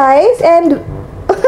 guys, and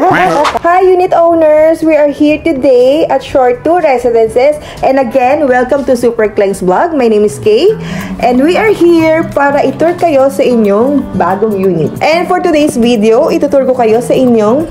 hi unit owners! We are here today at Shore 2 Residences, and again, welcome to Super Kleng's vlog. My name is Kay, and we are here para i-tour kayo sa inyong bagong unit. And for today's video, itutour ko kayo sa inyong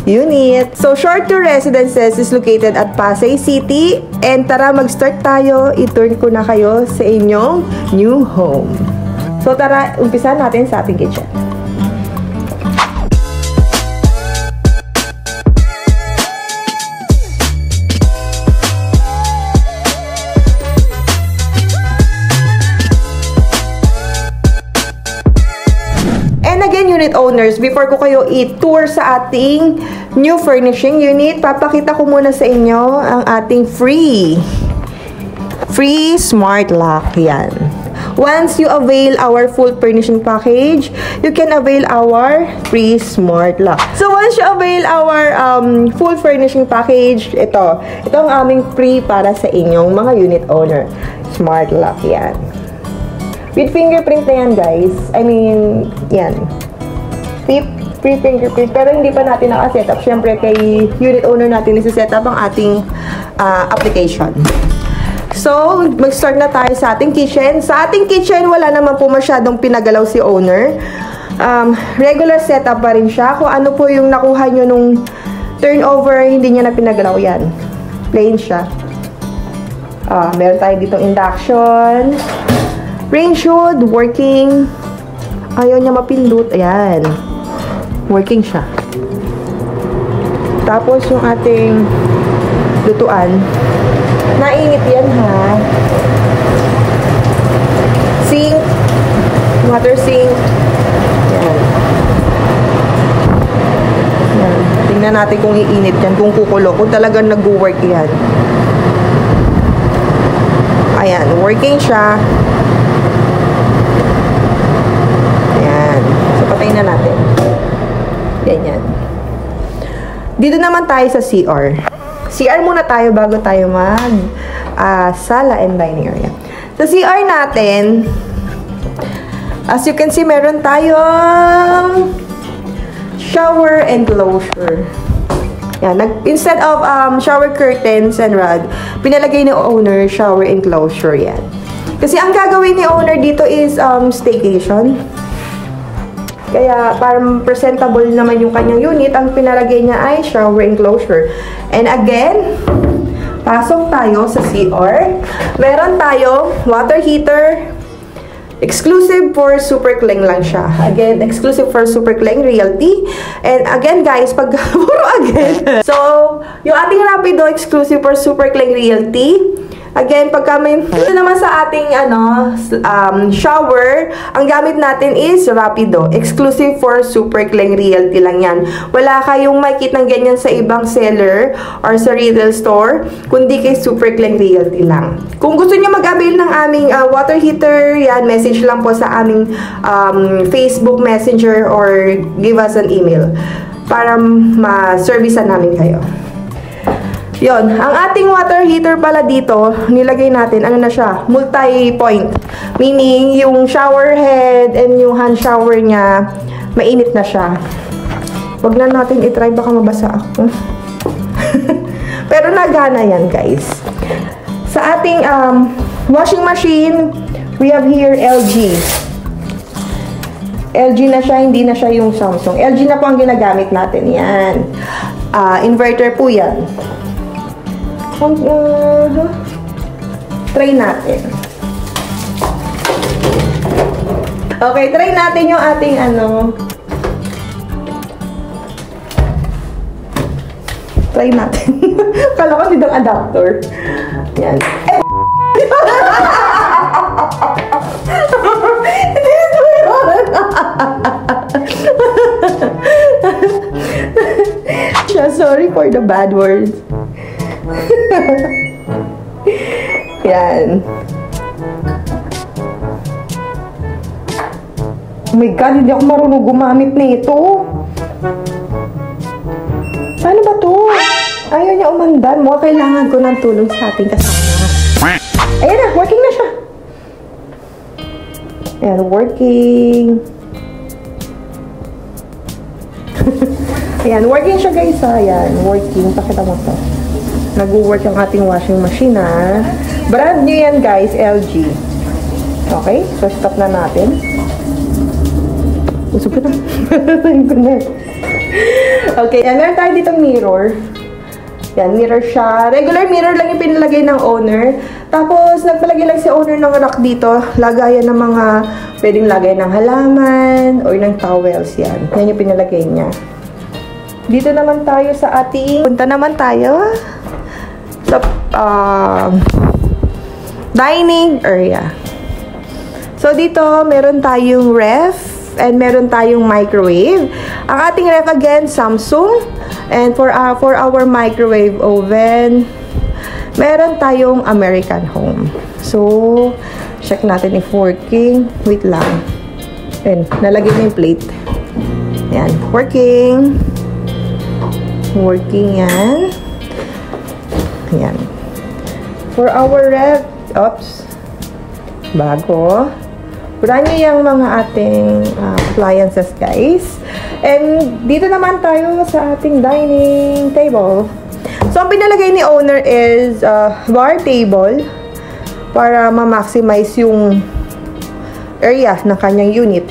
unit. So, Shore 2 Residences is located at Pasay City, and tara mag-start tayo. I-tour ko na kayo sa inyong new home. So, tara, umpisa natin sa ating kitchen. And again, unit owners, before ko kayo i-tour sa ating new furnishing unit, papakita ko muna sa inyo ang ating free smart lock. Yan. Once you avail our full furnishing package, you can avail our free smart lock. So once you avail our full furnishing package, ito ang aming free para sa inyong mga unit owner. Smart lock yan. With fingerprint na yan, guys. I mean, yan. Free fingerprint. Pero hindi pa natin naka-setup. Siyempre, kay unit owner natin isi-setup ang ating application. So, mag-start na tayo sa ating kitchen. Sa ating kitchen, wala naman po masyadong pinagalaw si owner. Regular setup pa rin siya. Kung ano po yung nakuha nyo nung turnover, hindi niya na pinagalaw yan. Plain siya. Meron tayo ditong induction. Range hood, working. Ayaw niya mapindot. Ayan. Working siya. Tapos yung ating lutuan. Nainit yan, ha? Sink. Water sink. Ayan. Ayan. Tingnan natin kung iinit yan. Kung kukulo. Kung talagang nag-work yan. Ayan. Working siya. Ayan. So, patayin na natin. Ganyan. Dito naman tayo sa CR. CR muna tayo bago tayo mag sala and dining area. Sa CR natin, as you can see, meron tayong shower enclosure. Yan. Instead of shower curtains and rod, pinalagay ni owner shower enclosure yan. Kasi ang gagawin ni owner dito is staycation. Kaya, parang presentable naman yung kanyang unit. Ang pinalagay niya ay shower enclosure. And again, pasok tayo sa CR. Meron tayo water heater. Exclusive for Super Kleng lang siya. Again, exclusive for Super Kleng Realty. And again, guys, pag puro again. So, yung ating Rapido, exclusive for Super Kleng Realty. Again, pagka may ito naman sa ating shower, ang gamit natin is Rapido. Exclusive for Super Kleng Realty lang yan. Wala kayong makikita ng ganyan sa ibang seller or sa retail store, kundi kay Super Kleng Realty lang. Kung gusto niyo mag-avail ng aming water heater, yan, message lang po sa aming Facebook Messenger or give us an email para ma-servicean namin kayo. Yon, ang ating water heater pala dito, nilagay natin, ano na siya, multi-point. Meaning, yung shower head and yung hand shower niya, mainit na siya. Wag na natin i-try, baka mabasa ako. Pero nagana yan, guys. Sa ating washing machine, we have here LG. LG na siya, hindi na siya yung Samsung. LG na po ang ginagamit natin. Yan. Inverter po yan. Try natin. Okay, try natin yung ating try natin. Kala ko nitong adapter. Yan. Sorry for the bad words. Yan. Oh my God, hindi ako marunong gumamit nito. Paano ba to? Ayaw niya umandan. Mukhang kailangan ko ng tulong sa ating kasama. Ayan na, working na siya. Ayan, working. Ayan, working siya guys ha. Ayan, working. Pakita mo to. Nag-work ang ating washing machine ha. Brand new yan guys, LG. Okay, so stop na natin. Usog ka na. Okay, and meron tayo ditong mirror. Yan, mirror siya. Regular mirror lang yung pinalagay ng owner. Tapos, nagpalagay lang si owner ng rack dito. Lagayan ng mga, pwedeng lagay ng halaman or ng towels yan. Yan yung pinalagay niya. Dito naman tayo sa ating, punta naman tayo sa dining area. So, dito, meron tayong ref and meron tayong microwave. Ang ating ref again, Samsung. And for our microwave oven, meron tayong American Home. So, check natin if working. Wait lang. Ayan, nalagay na yung plate. Ayan, working. Working yan. Ayan. For our ref, oops, bago. Brand new yung mga ating appliances, guys. And dito naman tayo sa ating dining table. So, ang pinalagay ni owner is bar table para ma-maximize yung area ng kanyang unit.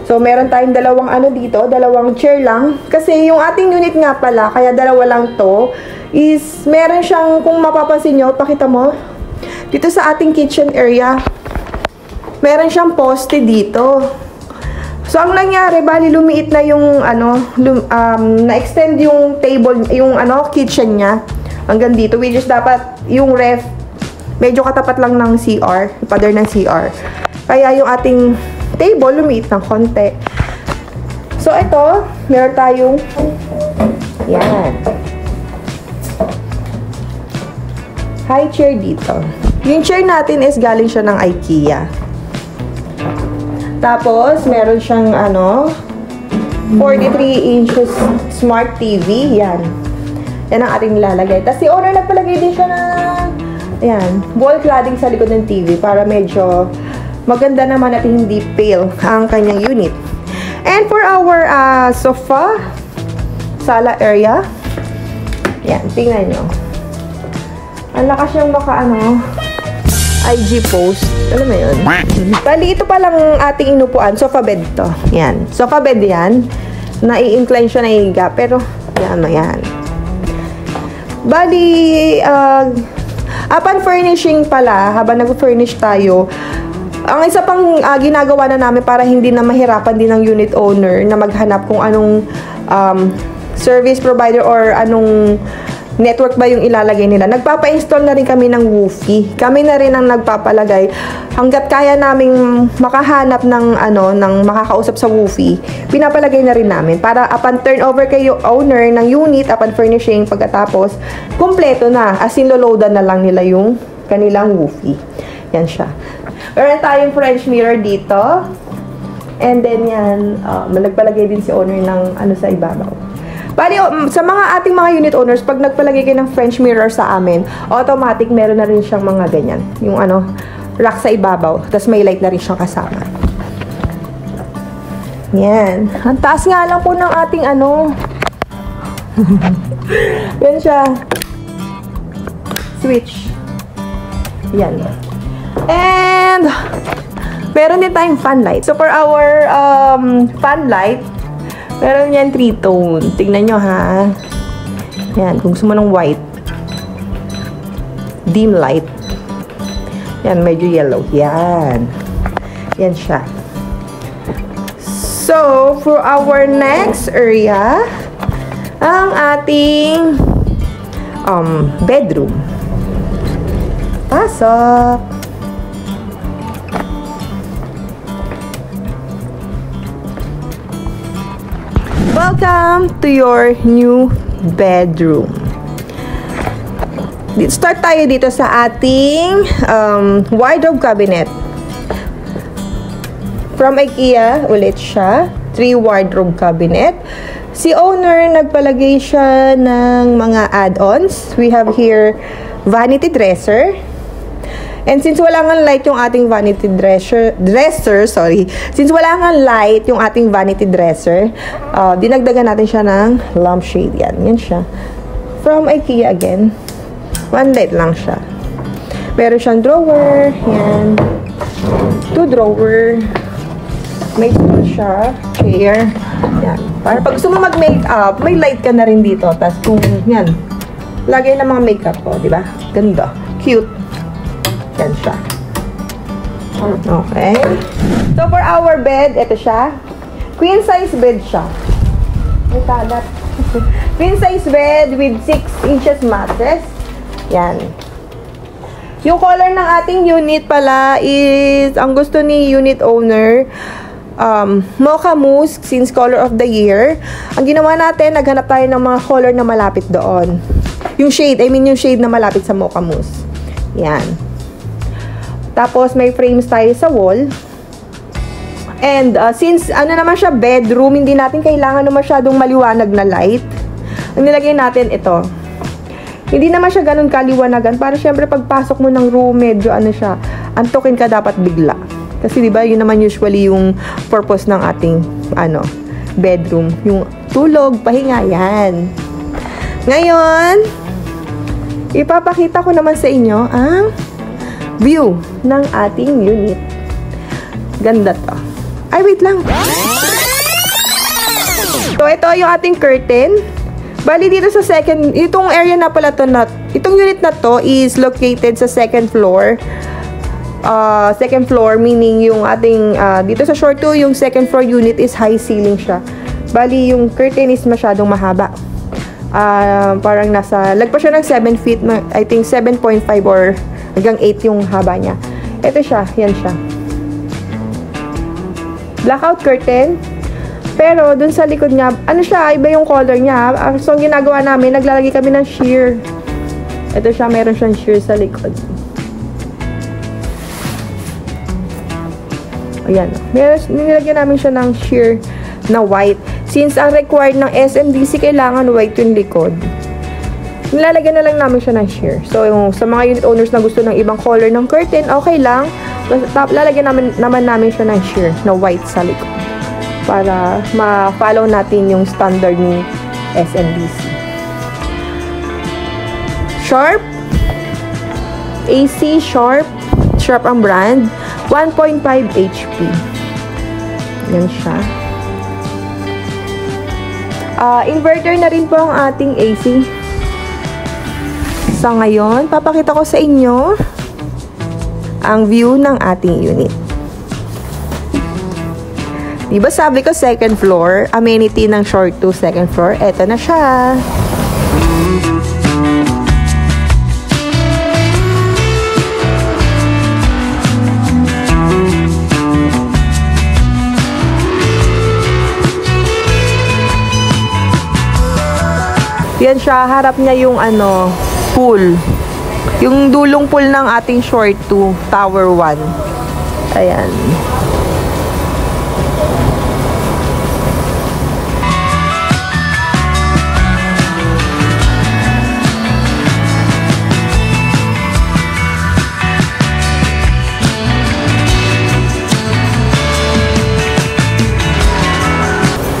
So, meron tayong dalawang dito, dalawang chair lang. Kasi yung ating unit nga pala, kaya dalawa lang to, is meron siyang, kung mapapansin nyo, pakita mo, dito sa ating kitchen area, meron siyang poste dito. So, ang nangyari, bali lumiit na yung, na-extend yung table, yung, kitchen niya. Hanggang dito, which is dapat yung ref, medyo katapat lang ng CR, pader ng CR. Kaya yung ating table, lumiit ng konti. So, ito, meron tayong, yan. High chair dito. Yung chair natin is galing siya ng IKEA. Tapos, meron siyang, 43 inches smart TV. Yan. Yan ang ating nilalagay. Tapos, si owner nagpalagay din siya na, yan, wall cladding sa likod ng TV para medyo maganda naman at hindi pale ang kanyang unit. And for our sofa, sala area, yan, tingnan nyo. Ang lakas yung baka, IG post. Alam mo yun? Bali, ito palang ating inupuan. Sofa bed to. Yan. Sofa bed yan. Nai-incline siya na higa. Pero, yan. Bali, upon furnishing pala, habang nag-furnish tayo, ang isa pang ginagawa na namin para hindi na mahirapan din ng unit owner na maghanap kung anong service provider or anong network ba yung ilalagay nila. Nagpapa-install na rin kami ng Woofy. Kami na rin ang nagpapalagay. Hanggat kaya naming makahanap ng makakausap sa Woofy, pinapalagay na rin namin. Para upon turnover kay owner ng unit, upon furnishing, pagkatapos, kumpleto na. As in, loloadan na lang nila yung kanilang Woofy. Yan siya. Meron tayong French mirror dito. And then yan, nagpalagay din si owner ng sa ibabaw. Bali, sa mga ating mga unit owners, pag nagpalagay kayo ng French mirror sa amin, automatic meron na rin siyang mga ganyan. Yung rack sa ibabaw. Tapos may light na rin siyang kasama. Yan. Ang taas nga lang po ng ating yan siya. Switch. Yan. And, meron din tayong fan light. So, for our fan light, meron yan 3-tone. Tignan nyo ha. Yan, kung gusto mo ng white. Dim light. Yan, medyo yellow. Yan. Yan siya. So, for our next area, ang ating bedroom. Pasok! Welcome to your new bedroom. Start tayo dito sa ating wardrobe cabinet. From IKEA, ulit siya. 3 wardrobe cabinet. Si owner, nagpalagay siya ng mga add-ons. We have here vanity dresser. And since wala nga light yung ating vanity dresser, sorry. Since wala nga light yung ating vanity dresser, dinagdagan natin siya ng lampshade. Yan siya. From IKEA again. One light lang siya. Meron siyang drawer. Yan. 2 drawer. May tool siya. Chair. Yan. Para pag gusto mo mag-makeup, may light ka na rin dito. Tapos kung, yan. Lagay ng mga makeup ko, di ba? Ganda. Cute. Yan siya. Okay. So, for our bed, ito siya. Queen size bed siya. May kalat. Queen size bed with 6 inches mattress. Yan. Yung color ng ating unit pala is, ang gusto ni unit owner, Mocha Mousse, since color of the year. Ang ginawa natin, naghanap tayo ng mga color na malapit doon. Yung shade, yung shade na malapit sa Mocha Mousse. Yan. Tapos, may frames tayo sa wall. And, since, naman siya, bedroom, hindi natin kailangan na masyadong maliwanag na light. Ang nilagay natin, ito. Hindi naman siya ganun kaliwanagan. Para syempre, pagpasok mo ng room, medyo, siya, antukin ka dapat bigla. Kasi, di ba, yun naman usually yung purpose ng ating, bedroom. Yung tulog, pahinga, yan. Ngayon, ipapakita ko naman sa inyo ang view ng ating unit. Ganda to. Ay, wait lang. So, ito yung ating curtain. Bali, dito sa itong area na pala to, itong unit na to is located sa second floor. Second floor, meaning yung ating, dito sa short 2, yung second floor unit is high ceiling siya. Bali, yung curtain is masyadong mahaba. Parang lagpas siya ng 7 feet, I think 7.5 or hanggang 8 yung haba niya. Ito siya, yan siya. Blackout curtain. Pero, dun sa likod niya, iba yung color niya. So, ang ginagawa namin, naglalagay kami ng sheer. Ito siya, meron siyang sheer sa likod. Ayan. Nilagyan namin siya ng sheer na white. Since ang required ng SMDC, kailangan white yung likod. Nilalagyan na lang namin siya ng sheer. So, sa mga unit owners na gusto ng ibang color ng curtain, okay lang. Lalagyan naman namin siya ng sheer na white sa likod. Para ma-follow natin yung standard ni SMDC. Sharp. AC Sharp. Sharp ang brand. 1.5 HP. Yan siya. Inverter na rin po ang ating AC. So, ngayon, papakita ko sa inyo ang view ng ating unit. Diba sabi ko second floor, amenity ng short 2 second floor, eto na siya. Yan siya, harap niya yung pool. Yung dulong pool ng ating short 2, tower 1. Ayan.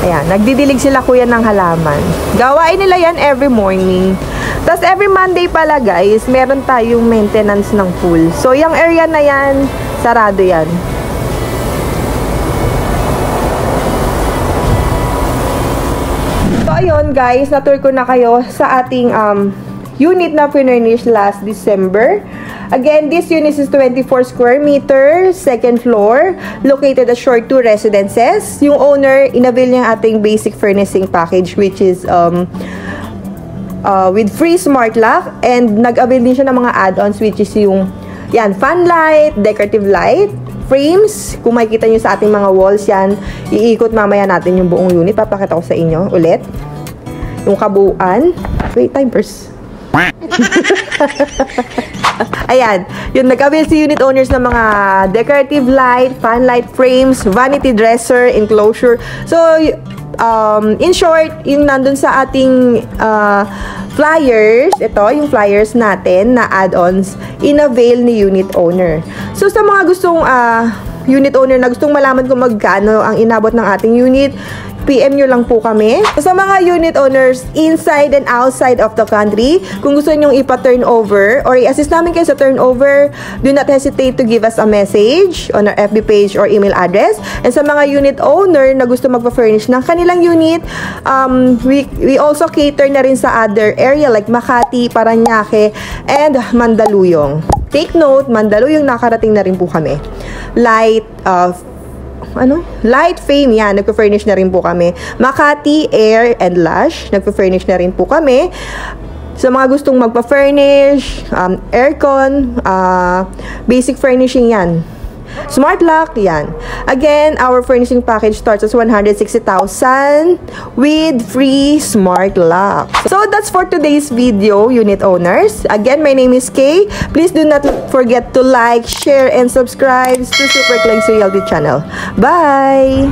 Ayan, nagdidilig sila kuya ng halaman. Gawain nila yan every morning. Tapos every Monday pala guys, meron tayong maintenance ng pool. So yung area na yan, sarado yan. So ayun guys, na-tour ko na kayo sa ating unit na furnished last December. Again, this unit is 24 square meters, second floor, located at short 2 residences. Yung owner, inavail niya ating basic furnishing package, which is with free smart lock, and nag-avail din siya ng mga add-ons, which is yung fan light, decorative light, frames. Kung makikita nyo sa ating mga walls yan, iikot mamaya natin yung buong unit. Papakita ko sa inyo ulit yung kabuuan. Wait, timers. Ayan, yung nag-avail si unit owners ng mga decorative light, fan light frames, vanity dresser, enclosure. So, in short, yung nandun sa ating flyers, ito, yung flyers natin na add-ons, in-avail ni unit owner. So, sa mga gustong unit owner na gustong malaman kung magkano ang inabot ng ating unit, PM nyo lang po kami. Sa mga unit owners inside and outside of the country, kung gusto nyong ipa-turnover or i-assist namin kayo sa turnover, do not hesitate to give us a message on our FB page or email address. And sa mga unit owner na gusto magpa-furnish ng kanilang unit, we also cater na rin sa other area like Makati, Paranaque, and Mandaluyong. Take note, Mandaluyong nakarating na rin po kami. Light Fame, yan, nagpa-furnish na rin po kami. Makati, Air, and Lush, nagpa-furnish na rin po kami. Sa mga gustong magpa-furnish, aircon, basic furnishing yan. Smart lock, yan. Again, our furnishing package starts at 160,000 with free smart lock. So, that's for today's video, unit owners. Again, my name is Kay. Please do not forget to like, share, and subscribe to Super Clangs Realty Channel. Bye!